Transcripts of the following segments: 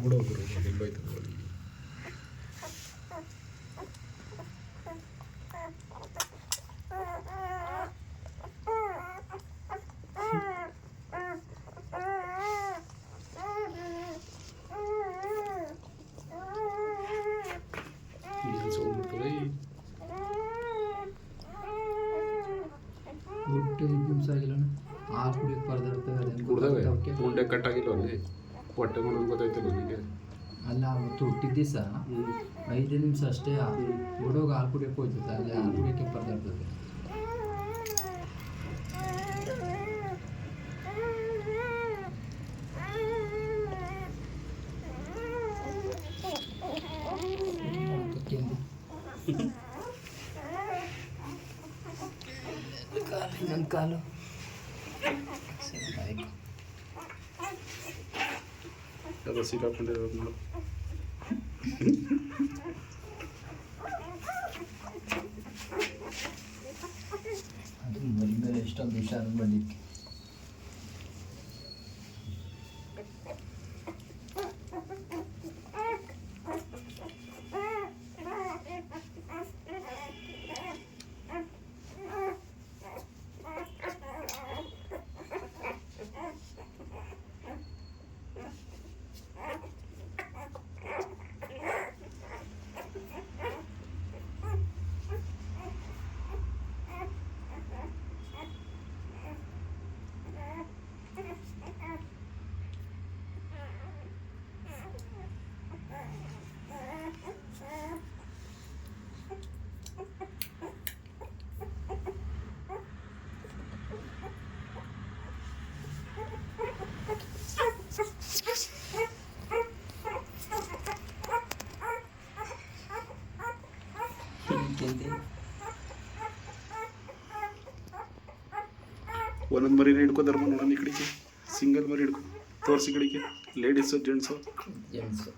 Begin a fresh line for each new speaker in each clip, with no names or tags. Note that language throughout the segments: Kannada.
ಬಿಡೋಗ್ರು ಎಲ್ಲೋಯ್ತು ನೋಡಿ. ಗುಂಡೆ ಕಟ್ಟಾಗಿಲ್ಲ ಅಲ್ಲಿ ಹೊಟ್ಟೆ ಮಾಡೋದು ಗೊತ್ತಾಯ್ತಲ್ಲ ನನಗೆ.
ಅಲ್ಲ ಅವತ್ತು ಹುಟ್ಟಿದ ದಿವಸ 5 ನಿಮಿಷ ಅಷ್ಟೇ ಹುಡುಗ ಹಾಲು ಕುಡಿಯೋಕೆ ಹೋಗ್ತದೆ, ಅಲ್ಲಿ ಹಾಲು ಕುಡಿಯೋಕ್ಕೆ ಪರದಾಡ್ತದೆ. ನನ್ನ ಕಾಲು
ಅದು ಸಿಕ್ಕಾಕೊಂಡಿರೋದು ನೋಡು.
ಅದು ಮೈ ಮೇಲೆ ಎಷ್ಟೊಂದು ಹುಷಾರು ಬಂದಿತ್ತು.
ಒಂದೊಂದು ಮರಿನ ಹಿಡ್ಕೋದಾರ ನೋಡೋಣ. ಈ ಕಡೆಗೆ ಸಿಂಗಲ್ ಮರಿ ಹಿಡ್ಕೊ ತೋರಿಸಿ ಕಡೆಗೆ. Ladies gents?
ಜೆಂಟ್ಸು.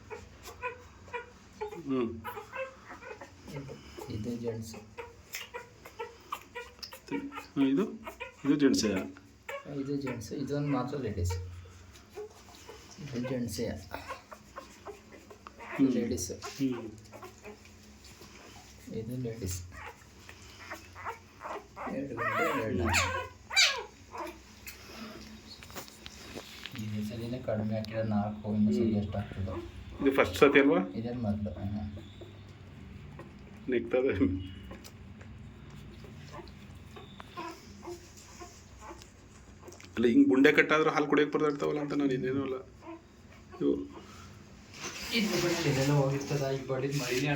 ಇದು ಜೆಂಟ್ಸು.
ಇದು ಇದು ಜೆಂಟ್ಸೇ?
ಇದು ಜೆಂಟ್ಸು, ಇದೊಂದು ಮಾತ್ರ ಲೇಡೀಸ್. ಇದು ಜೆಂಟ್ಸೇ, ಲೇಡೀಸು. ಇದು ಲೇಡೀಸ್. 2 ಗಂಟೆ 2 ಈ ಸಲಿನೇ ಕಡಿಮೆ ಹಾಕಿರೋ 4 ಇನ್ನು ಸಲ ಎಷ್ಟು ಆಗ್ತದೋ.
ಇದು ಫಸ್ಟ್ ಸತಿ ಅಲ್ವಾ?
ಇದೇನು ಮೊದಲು
ನಿಗ್ತದೆ. ಅಲ್ಲ ಹಿಂಗೆ ಗುಂಡೆ ಕಟ್ಟಾದ್ರೂ ಹಾಲು ಕುಡಿಯೋಕೆ ಬರ್ದಾಡ್ತಾವಲ್ಲ ಅಂತ ನಾನು ಇದೇನೂ ಅಲ್ಲ. ಇವು
ಇದೆಲ್ಲ ಹೋಗಿರ್ತದ ಈ ಬಡಿದ ಮರಿನೇ